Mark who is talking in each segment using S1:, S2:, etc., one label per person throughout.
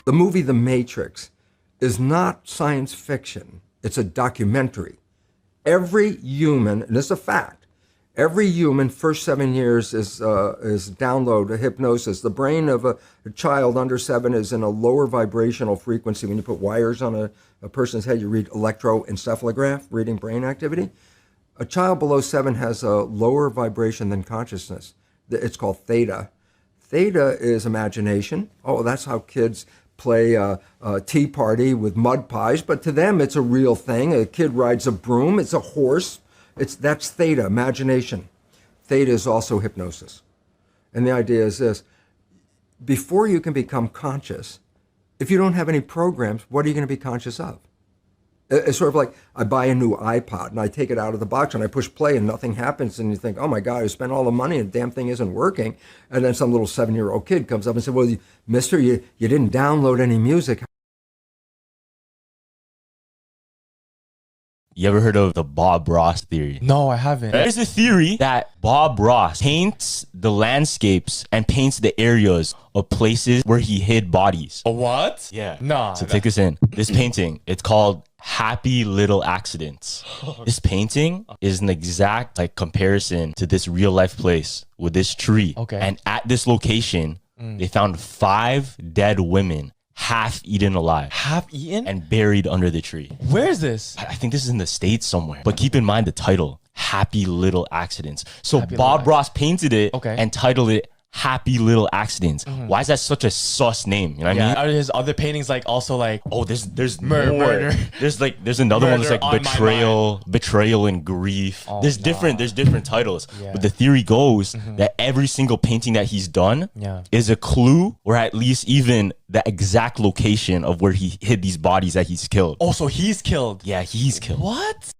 S1: The movie The Matrix is not science fiction. It's a documentary. Every human, and this is a fact, every human first 7 years is download a hypnosis. The brain of a child under 7 is in a lower vibrational frequency. When you put wires on a person's head, you read electroencephalograph, reading brain activity. A child below 7 has a lower vibration than consciousness. It's called theta. Theta is imagination. Oh, that's how kids play a tea party with mud pies, but to them it's a real thing. A kid rides a broom, it's a horse. That's theta, imagination. Theta is also hypnosis. And the idea is this: before you can become conscious, if you don't have any programs, what are you going to be conscious of? It's sort of like I buy a new iPod and I take it out of the box and I push play and nothing happens, and you think, oh my God, I spent all the money and the damn thing isn't working. And then some little 7-year-old kid comes up and says, well, mister, you didn't download any music.
S2: You ever heard of the Bob Ross theory?
S3: No, I haven't.
S2: There's a theory that Bob Ross paints the landscapes and paints the areas of places where he hid bodies.
S3: What?
S2: Yeah.
S3: Nah.
S2: So take this in. This painting, it's called Happy Little Accidents. This painting is an exact comparison to this real life place with this tree.
S3: Okay.
S2: And at this location, they found 5 dead women, half eaten alive.
S3: Half eaten?
S2: And buried under the tree.
S3: Where is this?
S2: I think this is in the States somewhere. But keep in mind the title, Happy Little Accidents. So
S3: Happy
S2: Bob Ross painted it and titled it Happy Little Accidents. Why is that such a sus name? You know what I mean?
S3: Are his other paintings also
S2: oh, there's
S3: murder.
S2: There's another one that's like betrayal and grief.
S3: Oh,
S2: there's different titles. Yeah. But the theory goes that every single painting that he's done is a clue, or at least even the exact location of where he hid these bodies that he's killed.
S3: Oh, so he's killed.
S2: Yeah, he's killed.
S3: What?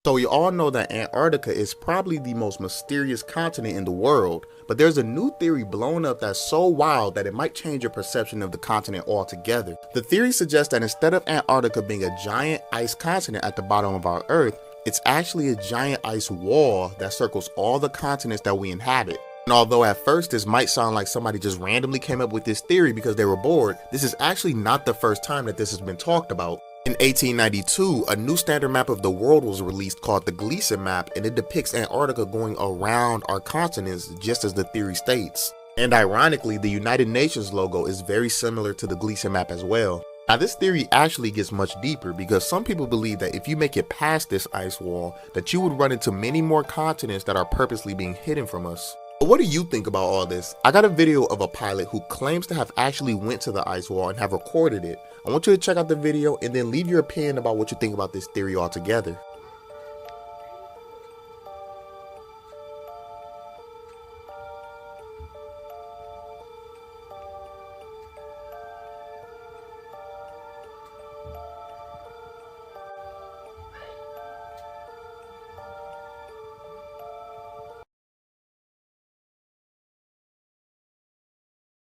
S4: So we all know that Antarctica is probably the most mysterious continent in the world, but there's a new theory blown up that's so wild that it might change your perception of the continent altogether. The theory suggests that instead of Antarctica being a giant ice continent at the bottom of our Earth, it's actually a giant ice wall that circles all the continents that we inhabit. And although at first this might sound like somebody just randomly came up with this theory because they were bored, this is actually not the first time that this has been talked about. In 1892, a new standard map of the world was released called the Gleason map, and it depicts Antarctica going around our continents just as the theory states. And ironically, the United Nations logo is very similar to the Gleason map as well. Now this theory actually gets much deeper because some people believe that if you make it past this ice wall, that you would run into many more continents that are purposely being hidden from us. But what do you think about all this? I got a video of a pilot who claims to have actually went to the ice wall and have recorded it. I want you to check out the video and then leave your opinion about what you think about this theory altogether.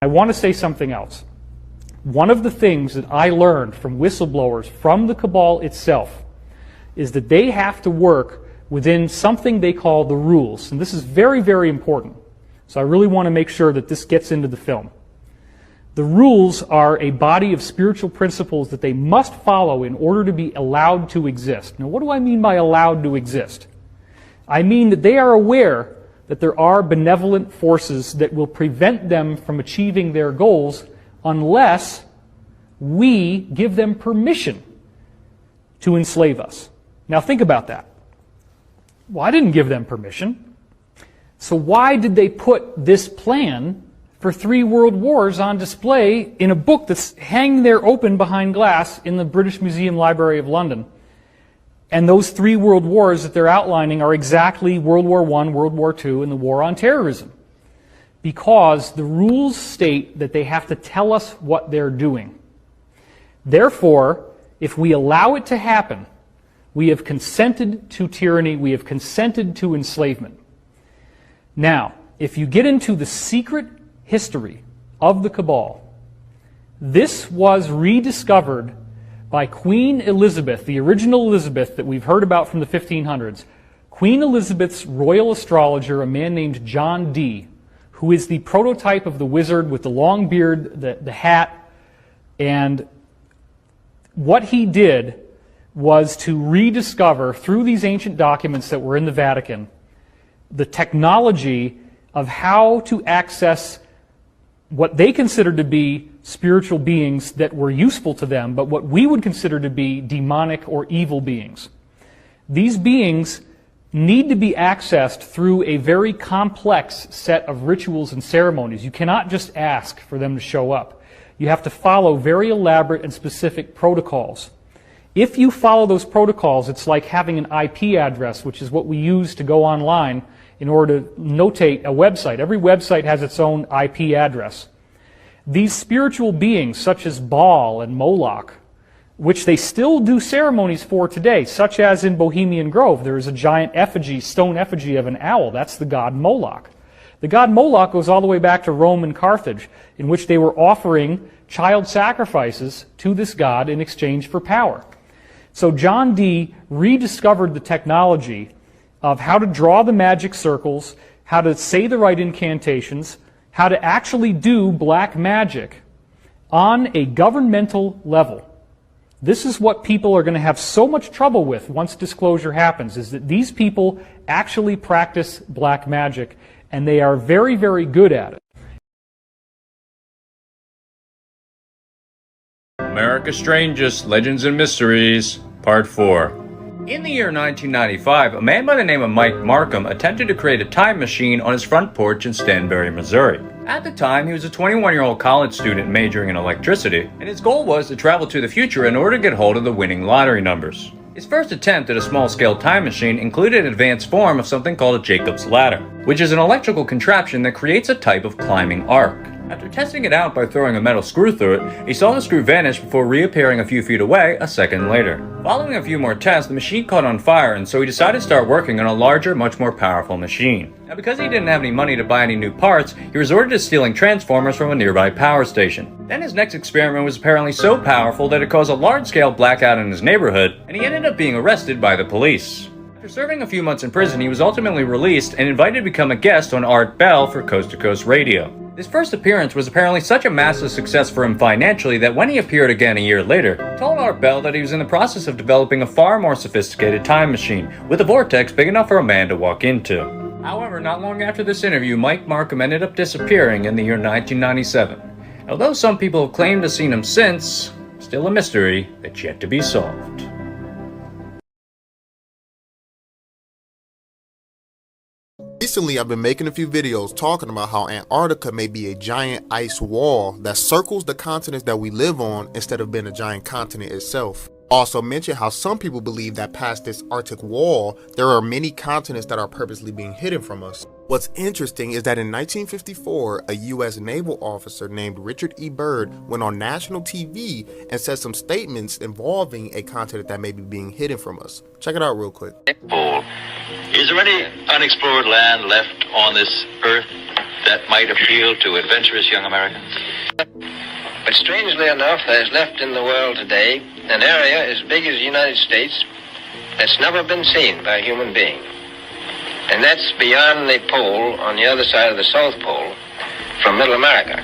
S5: I want to say something else. One of the things that I learned from whistleblowers from the cabal itself is that they have to work within something they call the rules. And this is very, very important. So I really want to make sure that this gets into the film. The rules are a body of spiritual principles that they must follow in order to be allowed to exist. Now, what do I mean by allowed to exist? I mean that they are aware that there are benevolent forces that will prevent them from achieving their goals unless we give them permission to enslave us. Now think about that. Well, I didn't give them permission. So why did they put this plan for 3 world wars on display in a book that's hanging there open behind glass in the British Museum Library of London? And those 3 world wars that they're outlining are exactly World War I, World War II, and the war on terrorism. Because the rules state that they have to tell us what they're doing. Therefore, if we allow it to happen, we have consented to tyranny, we have consented to enslavement. Now, if you get into the secret history of the cabal, this was rediscovered by Queen Elizabeth, the original Elizabeth that we've heard about from the 1500s. Queen Elizabeth's royal astrologer, a man named John Dee, who is the prototype of the wizard with the long beard, the hat, and what he did was to rediscover, through these ancient documents that were in the Vatican, the technology of how to access what they considered to be spiritual beings that were useful to them, but what we would consider to be demonic or evil beings. These beings need to be accessed through a very complex set of rituals and ceremonies. You cannot just ask for them to show up. You have to follow very elaborate and specific protocols. If you follow those protocols, it's like having an IP address, which is what we use to go online in order to notate a website. Every website has its own IP address. These spiritual beings, such as Baal and Moloch, which they still do ceremonies for today, such as in Bohemian Grove, there is a giant effigy, stone effigy of an owl. That's the god Moloch. The god Moloch goes all the way back to Rome and Carthage, in which they were offering child sacrifices to this god in exchange for power. So John Dee rediscovered the technology of how to draw the magic circles, how to say the right incantations, how to actually do black magic on a governmental level. This is what people are going to have so much trouble with once disclosure happens, is that these people actually practice black magic, and they are very, very good at it.
S6: America's Strangest Legends and Mysteries, Part 4. In the year 1995, a man by the name of Mike Markham attempted to create a time machine on his front porch in Stanberry, Missouri. At the time, he was a 21-year-old college student majoring in electricity, and his goal was to travel to the future in order to get hold of the winning lottery numbers. His first attempt at a small-scale time machine included an advanced form of something called a Jacob's ladder, which is an electrical contraption that creates a type of climbing arc. After testing it out by throwing a metal screw through it, he saw the screw vanish before reappearing a few feet away a second later. Following a few more tests, the machine caught on fire, and so he decided to start working on a larger, much more powerful machine. Now, because he didn't have any money to buy any new parts, he resorted to stealing transformers from a nearby power station. Then his next experiment was apparently so powerful that it caused a large-scale blackout in his neighborhood, and he ended up being arrested by the police. After serving a few months in prison, he was ultimately released and invited to become a guest on Art Bell for Coast to Coast Radio. His first appearance was apparently such a massive success for him financially that when he appeared again a year later, he told Art Bell that he was in the process of developing a far more sophisticated time machine, with a vortex big enough for a man to walk into. However, not long after this interview, Mike Markham ended up disappearing in the year 1997. Although some people have claimed to have seen him since, still a mystery that's yet to be solved.
S4: Recently, I've been making a few videos talking about how Antarctica may be a giant ice wall that circles the continents that we live on instead of being a giant continent itself. Also mention how some people believe that past this Arctic wall, there are many continents that are purposely being hidden from us. What's interesting is that in 1954, a U.S. naval officer named Richard E. Byrd went on national TV and said some statements involving a continent that may be being hidden from us. Check it out real quick.
S7: Pole. Is there any unexplored land left on this earth that might appeal to adventurous young Americans?
S8: But strangely enough, there's left in the world today an area as big as the United States that's never been seen by a human being. And that's beyond the pole, on the other side of the South Pole, from Middle America.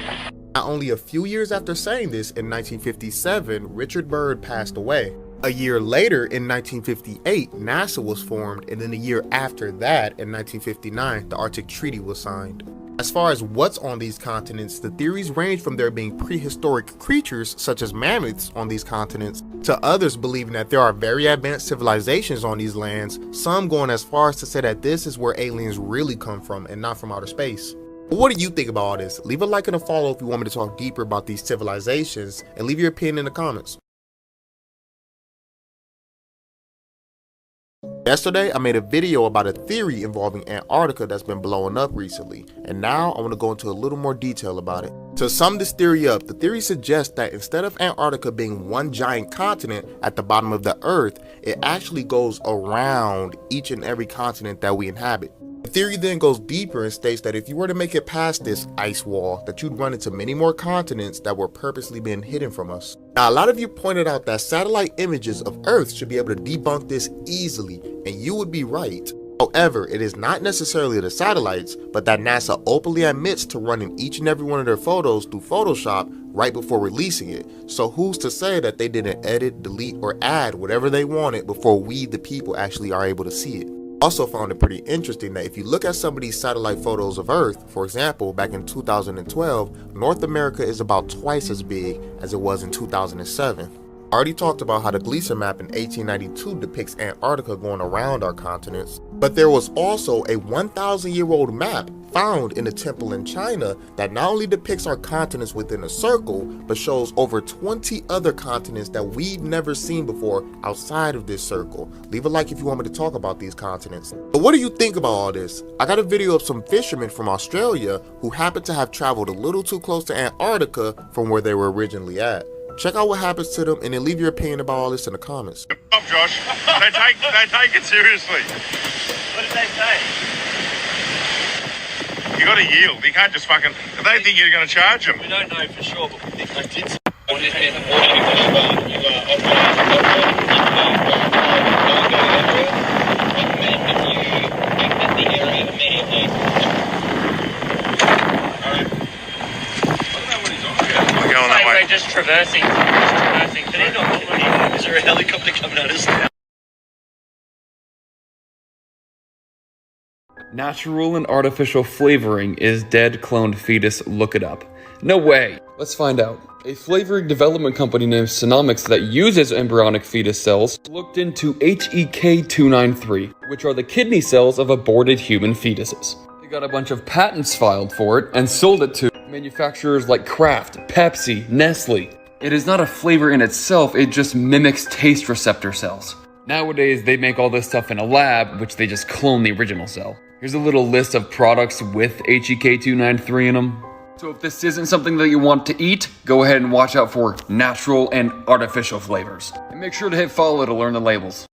S4: Now, only a few years after saying this, in 1957, Richard Byrd passed away. A year later, in 1958, NASA was formed, and then a year after that, in 1959, the Arctic Treaty was signed. As far as what's on these continents, the theories range from there being prehistoric creatures, such as mammoths, on these continents, to others believing that there are very advanced civilizations on these lands, some going as far as to say that this is where aliens really come from and not from outer space. But what do you think about all this? Leave a like and a follow if you want me to talk deeper about these civilizations, and leave your opinion in the comments. Yesterday, I made a video about a theory involving Antarctica that's been blowing up recently, and now I want to go into a little more detail about it. To sum this theory up, the theory suggests that instead of Antarctica being one giant continent at the bottom of the earth, it actually goes around each and every continent that we inhabit. The theory then goes deeper and states that if you were to make it past this ice wall, that you'd run into many more continents that were purposely being hidden from us. Now, a lot of you pointed out that satellite images of Earth should be able to debunk this easily, and you would be right. However, it is not necessarily the satellites, but that NASA openly admits to running each and every one of their photos through Photoshop right before releasing it. So who's to say that they didn't edit, delete, or add whatever they wanted before we, the people, actually are able to see it? Also found it pretty interesting that if you look at some of these satellite photos of Earth, for example, back in 2012, North America is about twice as big as it was in 2007. I already talked about how the Gleason map in 1892 depicts Antarctica going around our continents, but there was also a 1,000-year-old map found in a temple in China that not only depicts our continents within a circle, but shows over 20 other continents that we've never seen before outside of this circle. Leave a like if you want me to talk about these continents. But what do you think about all this? I got a video of some fishermen from Australia who happen to have traveled a little too close to Antarctica from where they were originally at. Check out what happens to them and then leave your opinion about all this in the comments.
S9: Stop, Josh. They take it seriously.
S8: What did they say?
S9: You got to yield. You can't just fucking. They think you're going to charge them.
S8: We don't know for sure, but we think they did.
S9: We're
S8: just traversing. But they're not already. Is there a helicopter coming at us now?
S10: Natural and artificial flavoring is dead cloned fetus. Look it up. No way. Let's find out. A flavoring development company named Synomics that uses embryonic fetus cells looked into HEK293, which are the kidney cells of aborted human fetuses. They got a bunch of patents filed for it and sold it to manufacturers like Kraft, Pepsi, Nestle. It is not a flavor in itself, it just mimics taste receptor cells. Nowadays, they make all this stuff in a lab, which they just clone the original cell. Here's a little list of products with HEK293 in them. So if this isn't something that you want to eat, go ahead and watch out for natural and artificial flavors. And make sure to hit follow to learn the labels.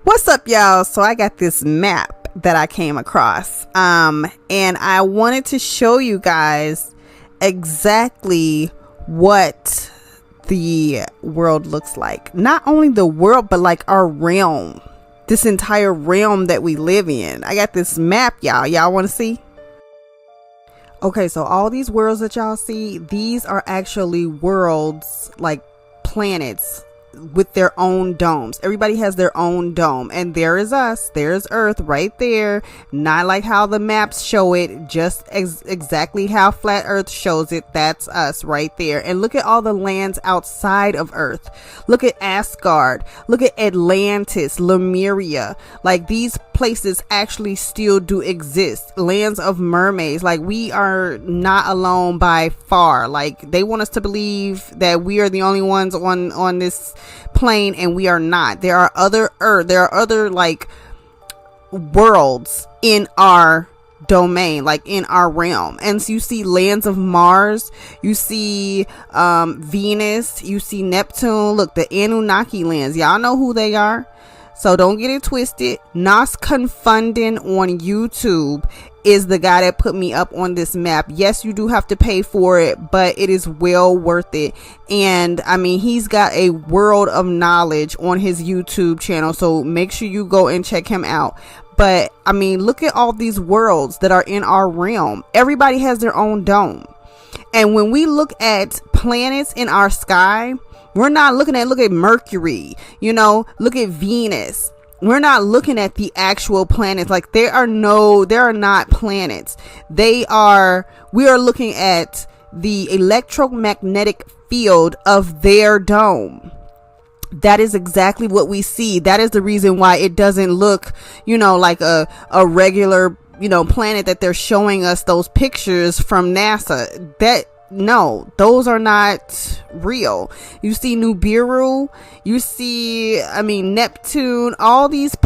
S11: What's up, y'all? So I got this map that I came across, and I wanted to show you guys exactly what the world looks like. Not only the world, but like our realm, this entire realm that we live in. I got this map, y'all want to see? Okay, so all these worlds that y'all see, these are actually worlds, like planets with their own domes. Everybody has their own dome, and there is us, there's Earth right there, not like how the maps show it, just exactly how flat Earth shows it. That's us right there. And look at all the lands outside of Earth. Look at Asgard, look at Atlantis, Lemuria. Like, these places actually still do exist. Lands of mermaids. Like, we are not alone by far. Like, they want us to believe that we are the only ones on this plane, and we are not. There are other like worlds in our domain, like in our realm. And so you see lands of Mars, you see Venus, you see Neptune. Look, the Anunnaki lands, y'all know who they are, so don't get it twisted. Nos Confunding on YouTube is the guy that put me up on this map. Yes, you do have to pay for it, but it is well worth it. And I mean, he's got a world of knowledge on his YouTube channel, so make sure you go and check him out. But I mean, look at all these worlds that are in our realm. Everybody has their own dome. And when we look at planets in our sky, we're not look at Mercury, look at Venus. We're not looking at the actual planets. Like, there are not planets. We are looking at the electromagnetic field of their dome. That is exactly what we see. That is the reason why it doesn't look, like a regular, planet that they're showing us those pictures from NASA. No, those are not real. You see Nibiru, you see, Neptune, all these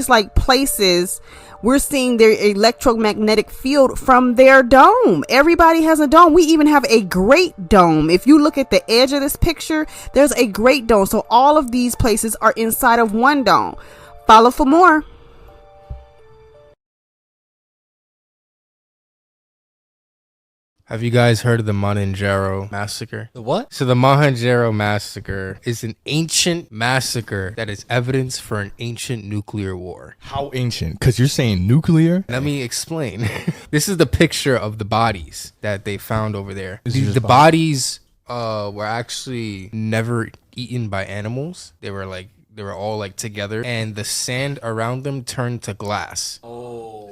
S11: like places, we're seeing their electromagnetic field from their dome. Everybody has a dome. We even have a great dome. If you look at the edge of this picture, there's a great dome. So all of these places are inside of one dome. Follow for more.
S12: Have you guys heard of the Mohenjo massacre?
S3: The what?
S12: So the Mohenjo massacre is an ancient massacre that is evidence for an ancient nuclear war.
S13: How ancient? Because you're saying nuclear?
S12: Let me explain. This is the picture of the bodies that they found over there. The bodies were actually never eaten by animals. They were all like together, and the sand around them turned to glass.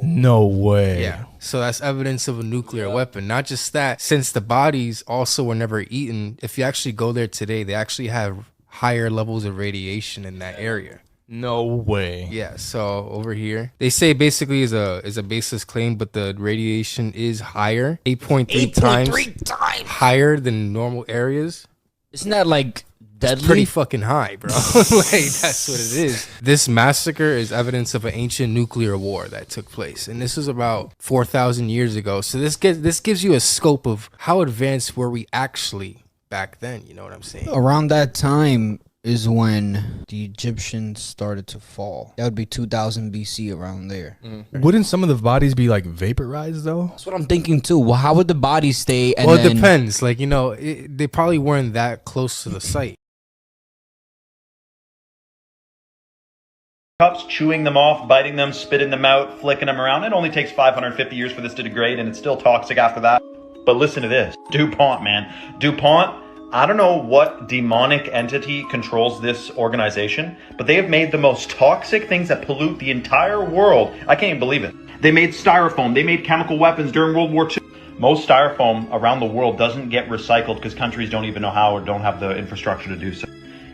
S13: No way.
S12: Yeah. So that's evidence of a nuclear weapon. Not just that, since the bodies also were never eaten, if you actually go there today, they actually have higher levels of radiation in that area.
S13: No way.
S12: Yeah, so over here, they say basically is a baseless claim, but the radiation is higher, 8.3 times higher than normal areas.
S14: Isn't that like deadly?
S12: It's pretty fucking high, bro. Like, that's what it is. This massacre is evidence of an ancient nuclear war that took place, and this was about 4,000 years ago. So this gives you a scope of how advanced were we actually back then. You know what I'm saying?
S14: Around that time is when the Egyptians started to fall. That would be 2000 BC around there.
S13: Wouldn't some of the bodies be like vaporized though?
S14: That's what I'm thinking too. Well, how would the bodies stay? And
S12: well, it depends. Like, you know, they probably weren't that close to the site.
S15: Cups, chewing them off, biting them, spitting them out, flicking them around. It only takes 550 years for this to degrade, and it's still toxic after that. But listen to this. DuPont, man. DuPont, I don't know what demonic entity controls this organization, but they have made the most toxic things that pollute the entire world. I can't even believe it. They made styrofoam. They made chemical weapons during World War II. Most styrofoam around the world doesn't get recycled because countries don't even know how or don't have the infrastructure to do so.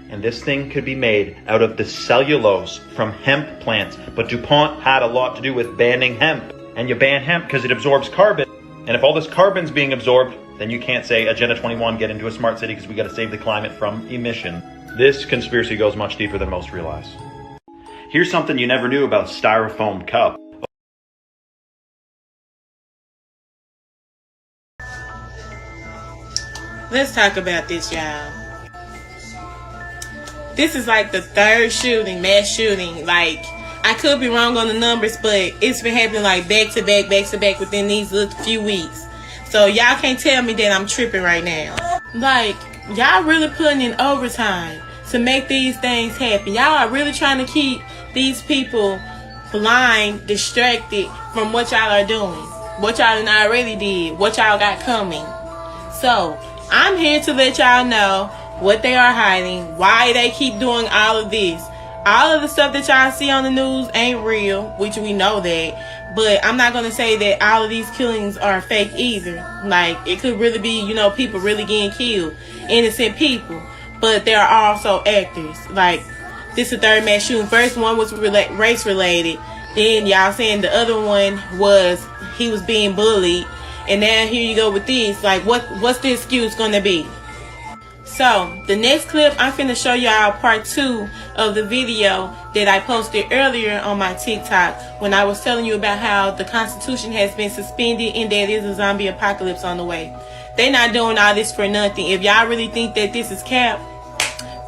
S15: And this thing could be made out of the cellulose from hemp plants. But DuPont had a lot to do with banning hemp. And you ban hemp because it absorbs carbon. And if all this carbon's being absorbed, then you can't say Agenda 21, get into a smart city because we got to save the climate from emission. This conspiracy goes much deeper than most realize. Here's something you never knew about styrofoam cup.
S16: Let's talk about this, y'all. This is like the third shooting, mass shooting. Like, I could be wrong on the numbers, but it's been happening like back to back within these little few weeks. So y'all can't tell me that I'm tripping right now. Like, y'all really putting in overtime to make these things happen. Y'all are really trying to keep these people blind, distracted from what y'all are doing. What y'all done already did. What y'all got coming. So, I'm here to let y'all know what they are hiding, why they keep doing all of this. All of the stuff that y'all see on the news ain't real, which we know that. But I'm not going to say that all of these killings are fake either. Like, it could really be, you know, people really getting killed. Innocent people. But there are also actors. Like, this is the third mass shooting. First one was race related. Then y'all saying the other one was he was being bullied. And now here you go with this. Like, what's the excuse going to be? So, the next clip, I'm finna show y'all part 2 of the video that I posted earlier on my TikTok when I was telling you about how the Constitution has been suspended and there is a zombie apocalypse on the way. They're not doing all this for nothing. If y'all really think that this is cap,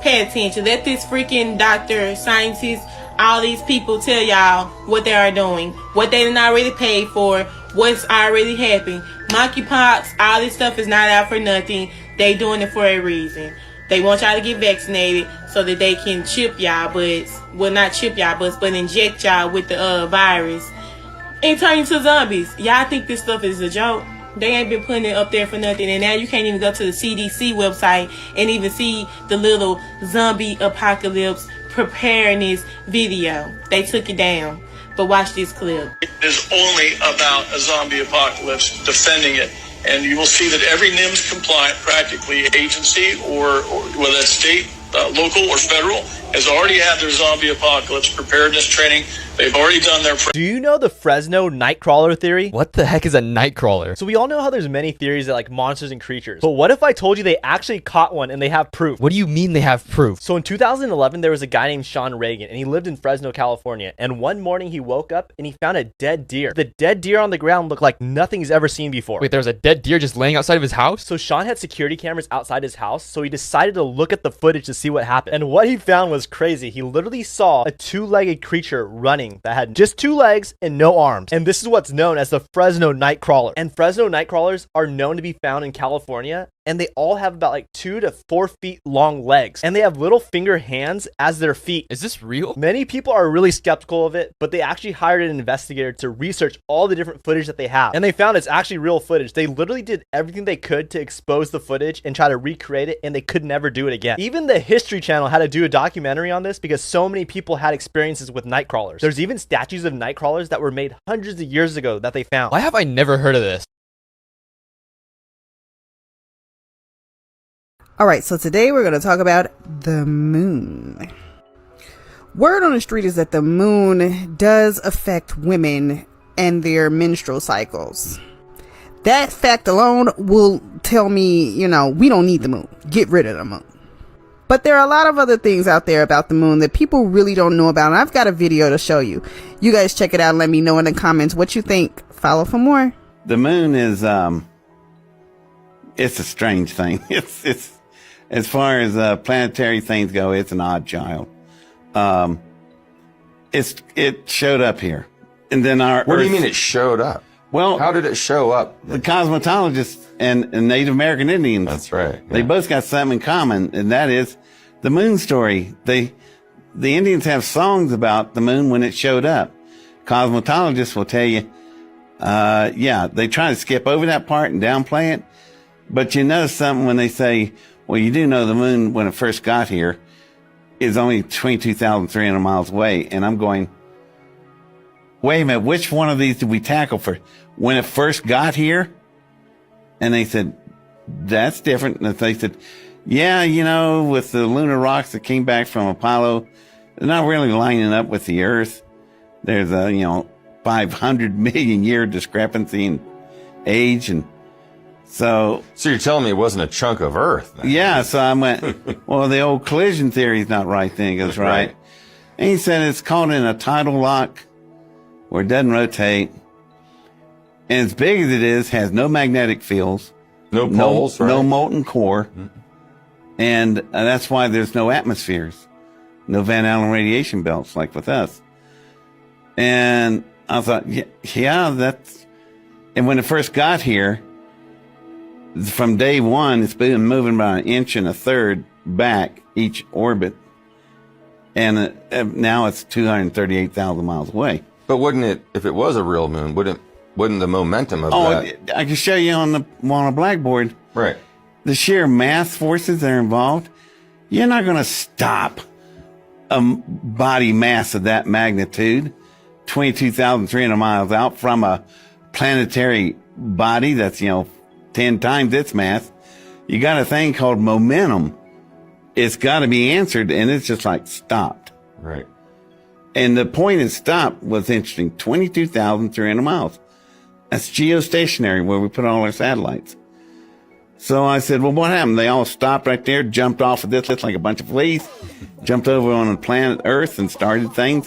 S16: pay attention. Let this freaking doctor, scientist, all these people tell y'all what they are doing, what they done already paid for, what's already happened. Monkeypox, all this stuff is not out for nothing. They doing it for a reason. They want y'all to get vaccinated so that they can chip y'all butts. Well, not chip y'all butts, but inject y'all with the virus and turn you to zombies. Y'all think this stuff is a joke? They ain't been putting it up there for nothing. And now you can't even go to the CDC website and even see the little zombie apocalypse preparedness video. They took it down. But watch this clip.
S17: It is only about a zombie apocalypse, defending it. And you will see that every NIMS compliant, practically agency or whether it's state, local or federal, has already had their zombie apocalypse preparedness training. They've already done their...
S18: Do you know the Fresno nightcrawler theory? What the heck is a nightcrawler? So we all know how there's many theories that like monsters and creatures. But what if I told you they actually caught one and they have proof? What do you mean they have proof? So in 2011, there was a guy named Sean Reagan and he lived in Fresno, California. And one morning he woke up and he found a dead deer. The dead deer on the ground looked like nothing he's ever seen before.
S19: Wait, there was a dead deer just laying outside of his house?
S18: So Sean had security cameras outside his house. So he decided to look at the footage to see what happened. And what he found was crazy. He literally saw a two-legged creature running morning that had just 2 legs and no arms. And this is what's known as the Fresno Nightcrawler. And Fresno Nightcrawlers are known to be found in California, and they all have about like 2 to 4 feet long legs, and they have little finger hands as their feet.
S19: Is this real?
S18: Many people are really skeptical of it, but they actually hired an investigator to research all the different footage that they have, and they found it's actually real footage. They literally did everything they could to expose the footage and try to recreate it, and they could never do it again. Even the History Channel had to do a documentary on this because so many people had experiences with nightcrawlers. There's even statues of nightcrawlers that were made hundreds of years ago that they found.
S19: Why have I never heard of this?
S11: All right, so today we're going to talk about the moon. Word on the street is that the moon does affect women and their menstrual cycles. That fact alone will tell me, you know, we don't need the moon. Get rid of the moon. But there are a lot of other things out there about the moon that people really don't know about, and I've got a video to show you. You guys check it out and let me know in the comments what you think. Follow for more.
S20: The moon is, it's a strange thing. It's as far as planetary things go, it's an odd child. It showed up here, and then our.
S21: What do you mean it showed up?
S20: Well,
S21: how did it show up?
S20: The cosmetologists and Native American Indians.
S21: That's right. Yeah.
S20: They both got something in common, and that is the moon story. The Indians have songs about the moon when it showed up. Cosmetologists will tell you, yeah, they try to skip over that part and downplay it, but you know something when they say, well, you do know the moon when it first got here is only 22,300 miles away. And I'm going, wait a minute, which one of these did we tackle for when it first got here? And they said, that's different. And they said, yeah, you know, with the lunar rocks that came back from Apollo, they're not really lining up with the Earth. There's a, 500 million year discrepancy in age. And so
S21: you're telling me it wasn't a chunk of Earth? Then.
S20: Yeah. So I went, well, the old collision theory is not right. Then he goes, right. And he said it's caught in a tidal lock where it doesn't rotate. And as big as it is, has no magnetic fields.
S21: No poles, right?
S20: No molten core. Mm-hmm. And that's why there's no atmospheres. No Van Allen radiation belts like with us. And I thought, yeah, that's... And when it first got here, from day one, it's been moving about 1.33 inches back each orbit. And now it's 238,000 miles away.
S21: But wouldn't it, if it was a real moon, wouldn't the momentum of that...
S20: I can show you on a blackboard.
S21: Right.
S20: The sheer mass forces that are involved, you're not going to stop a body mass of that magnitude, 22,300 miles out from a planetary body that's, 10 times its mass. You got a thing called momentum. It's got to be answered, and it's just like stopped.
S21: Right.
S20: And the point it stopped was interesting, 22,300 miles. That's geostationary where we put all our satellites. So I said, well, what happened? They all stopped right there, jumped off of this like a bunch of fleas, jumped over on the planet Earth and started things.